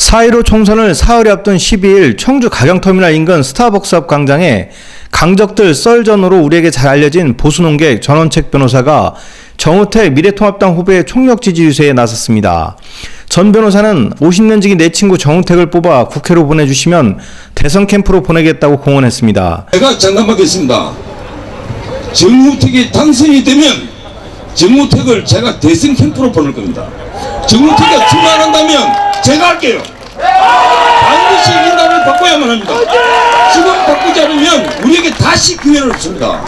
4.15 총선을 사흘이 앞둔 12일 청주 가경터미널 인근 스타벅스 앞 광장에 강적들 썰전으로 우리에게 잘 알려진 보수논객 전원책 변호사가 정우택 미래통합당 후보의 총력 지지 유세에 나섰습니다. 전 변호사는 50년지기 내 친구 정우택을 뽑아 국회로 보내주시면 대선 캠프로 보내겠다고 공언했습니다. 제가 장담하겠습니다. 정우택이 당선이 되면 정우택을 제가 대선 캠프로 보낼 겁니다. 정우택이 출마한다면 제가 할게요. 반드시 인감을 바꿔야만 합니다. 지금 바꾸지 않으면 우리에게 다시 기회는 없습니다.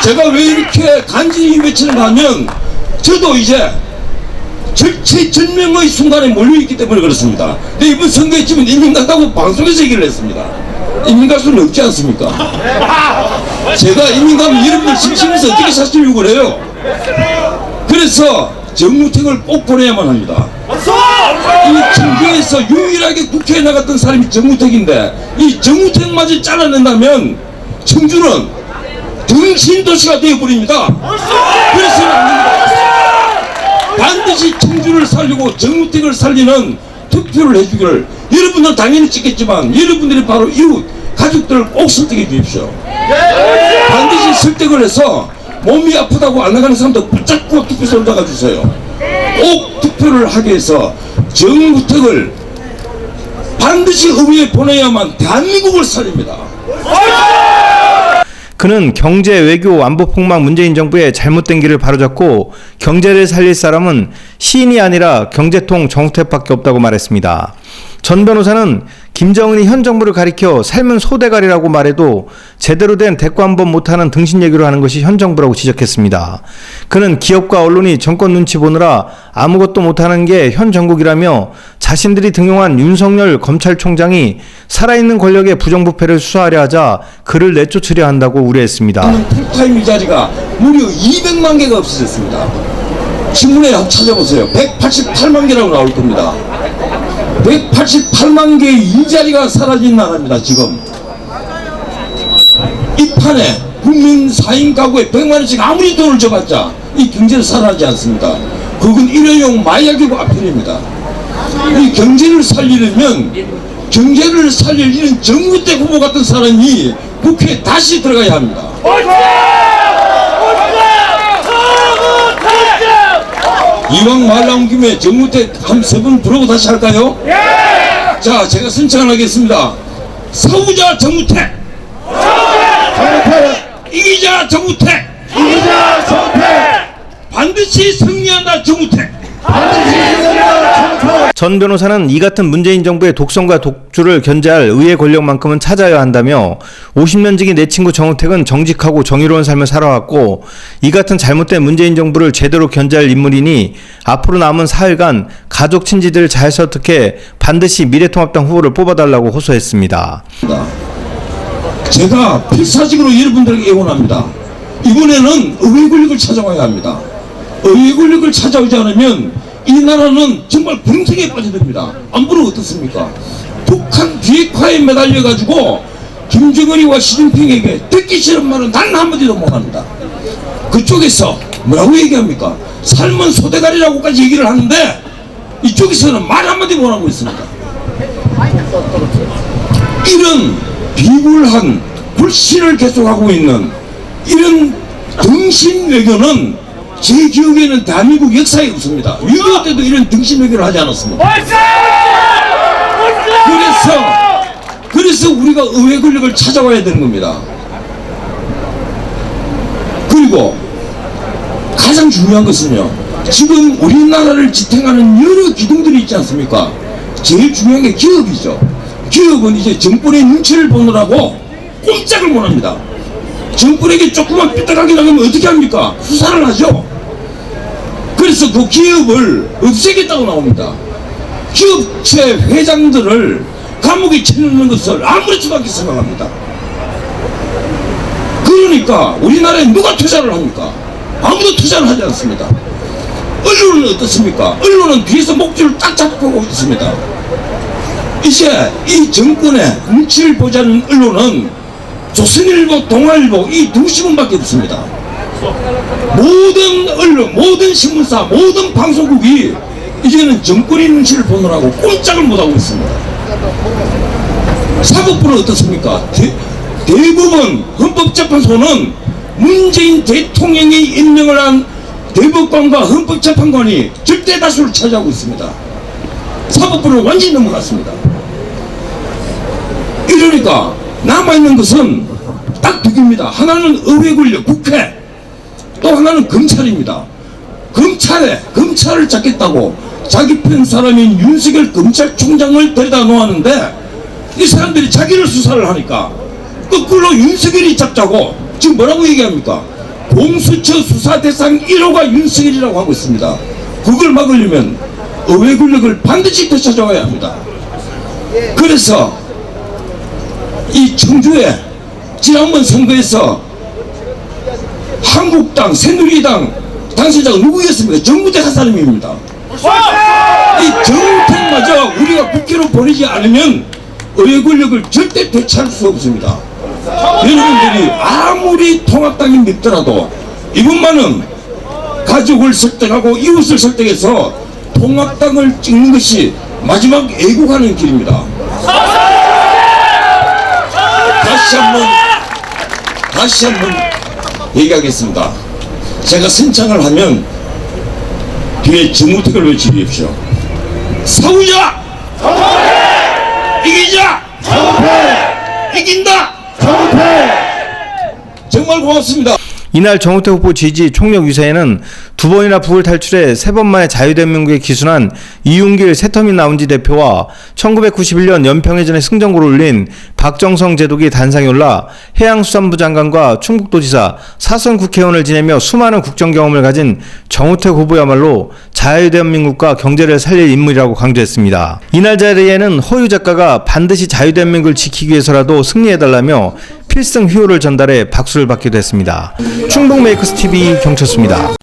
제가 왜 이렇게 간절히 외치는가 하면 저도 이제 절체절명의 순간에 몰려있기 때문에 그렇습니다. 근데 이번 선거에 지금 인민당하고 방송에서 얘기를 했습니다. 인민가수는 없지 않습니까? 제가 인민가면 여러분들 심심해서 어떻게 사실 욕을 해요? 그래서 정우택을 꼭 보내야만 합니다. 이 청주에서 유일하게 국회에 나갔던 사람이 정우택인데 이 정우택마저 잘라낸다면 청주는 등신도시가 되어버립니다. 그래서는 안됩니다. 반드시 청주를 살리고 정우택을 살리는 투표를 해주기를 여러분들은 당연히 찍겠지만 여러분들이 바로 이웃 가족들을 꼭 설득해 주십시오. 반드시 설득을 해서 몸이 아프다고 안 나가는 사람들 붙잡고 투표소를 나가주세요. 꼭 투표를 하게 해서 정우택을 반드시 의회에 보내야만 대한민국을 살립니다. 그는 경제, 외교, 안보 폭망 문재인 정부의 잘못된 길을 바로잡고 경제를 살릴 사람은 시인이 아니라 경제통 정우택밖에 없다고 말했습니다. 전 변호사는 김정은이 현 정부를 가리켜 삶은 소대가리라고 말해도 제대로 된 대꾸 한번 못하는 등신 얘기로 하는 것이 현 정부라고 지적했습니다. 그는 기업과 언론이 정권 눈치 보느라 아무것도 못하는 게 현 정국이라며 자신들이 등용한 윤석열 검찰총장이 살아있는 권력의 부정부패를 수사하려 하자 그를 내쫓으려 한다고 우려했습니다. 풀타임 일자리가 무려 200만 개가 없어졌습니다. 신문에 한번 찾아보세요. 188만 개라고 나올 겁니다. 188만 개의 일자리가 사라진 나라입니다. 지금 이 판에 국민 4인 가구에 100만원씩 아무리 돈을 줘봤자 이 경제를 살아나지 않습니다. 그건 일회용 마약이고 아편입니다. 이 경제를 살리려면 경제를 살릴 이런 정우택 후보 같은 사람이 국회에 다시 들어가야 합니다. 이왕 말 나온 김에 정우택 한 3번 부르고 다시 할까요? 예! 자, 제가 신청을 하겠습니다. 싸우자 정우택! 이기자 정우택! 반드시 승리한다 정우택! 전 변호사는 이 같은 문재인 정부의 독선과 독주를 견제할 의회 권력만큼은 찾아야 한다며 50년지기 내 친구 정우택은 정직하고 정의로운 삶을 살아왔고 이 같은 잘못된 문재인 정부를 제대로 견제할 인물이니 앞으로 남은 사흘간 가족 친지들 잘 설득해 반드시 미래통합당 후보를 뽑아달라고 호소했습니다. 제가 필사적으로 여러분들에게 애원합니다. 이번에는 의회 권력을 찾아와야 합니다. 의회 권력을 찾아오지 않으면 이 나라는 정말 분쟁에 빠져듭니다. 안보는 어떻습니까? 북한 비핵화에 매달려가지고 김정은이와 시진핑에게 듣기 싫은 말은 단 한마디도 못합니다. 그쪽에서 뭐라고 얘기합니까? 삶은 소대가리라고까지 얘기를 하는데 이쪽에서는 말 한마디 못하고 있습니다. 이런 비굴한 불신을 계속하고 있는 이런 등신 외교는 제 기억에는 대한민국 역사에 없습니다. 6.25 때도 이런 등신 외교를 하지 않았습니다. 그래서 우리가 의회 권력을 찾아와야 되는 겁니다. 그리고 가장 중요한 것은요, 지금 우리나라를 지탱하는 여러 기둥들이 있지 않습니까? 제일 중요한 게 기업이죠. 기업은 이제 정권의 눈치를 보느라고 꼼짝을 못합니다. 정권에게 조금만 삐딱하게 나가면 어떻게 합니까? 수사를 하죠. 그래서 그 기업을 없애겠다고 나옵니다. 기업체 회장들을 감옥에 쳐넣는 것을 아무렇지도 않게 생각합니다. 그러니까 우리나라에 누가 투자를 합니까? 아무도 투자를 하지 않습니다. 언론은 어떻습니까? 언론은 뒤에서 목줄을 딱 잡고 있습니다. 이제 이 정권의 눈치를 보지 않는 언론은 조선일보, 동아일보 이 두 신문밖에 없습니다. 모든 언론, 모든 신문사, 모든 방송국이 이제는 정권의 눈치를 보느라고 꼼짝을 못하고 있습니다. 사법부는 어떻습니까? 대법원 헌법재판소는 문재인 대통령이 임명을 한 대법관과 헌법재판관이 절대 다수를 차지하고 있습니다. 사법부는 완전히 넘어갔습니다. 이러니까 남아있는 것은 딱 두 개입니다. 하나는 의회 권력, 국회, 또 하나는 검찰입니다. 검찰을 잡겠다고 자기 편 사람인 윤석열 검찰총장을 데려다 놓았는데 이 사람들이 자기를 수사를 하니까 거꾸로 윤석열이 잡자고 지금 뭐라고 얘기합니까? 공수처 수사 대상 1호가 윤석열이라고 하고 있습니다. 그걸 막으려면 의회 권력을 반드시 되찾아와야 합니다. 그래서 이 청주에 지난번 선거에서 한국당, 새누리당 당선자가 누구였습니까? 정무택 한 사람입니다. 이 정무택마저 우리가 국회로 보내지 않으면 의회 권력을 절대 되찾을 수 없습니다. 여러분들이 아무리 통합당이 믿더라도 이분만은 가족을 설득하고 이웃을 설득해서 통합당을 찍는 것이 마지막 애국하는 길입니다. 다시 한번 얘기하겠습니다. 제가 선창을 하면 뒤에 정무택을 외치십시오. 싸우자! 이기자! 이긴다! 정말 고맙습니다. 이날 정우택 후보 지지 총력 유세에는 두 번이나 북을 탈출해 세 번 만에 자유대한민국에 기순한 이윤길 새터미나운지 대표와 1991년 연평해전에 승전고를 올린 박정성 제독이 단상에 올라 해양수산부 장관과 충북도지사, 사선 국회의원을 지내며 수많은 국정 경험을 가진 정우택 후보야말로 자유대한민국과 경제를 살릴 인물이라고 강조했습니다. 이날 자리에는 허유 작가가 반드시 자유대한민국을 지키기 위해서라도 승리해달라며 필승 휴호를 전달해 박수를 받기도 했습니다. 충북 메이커스 TV 경철수입니다.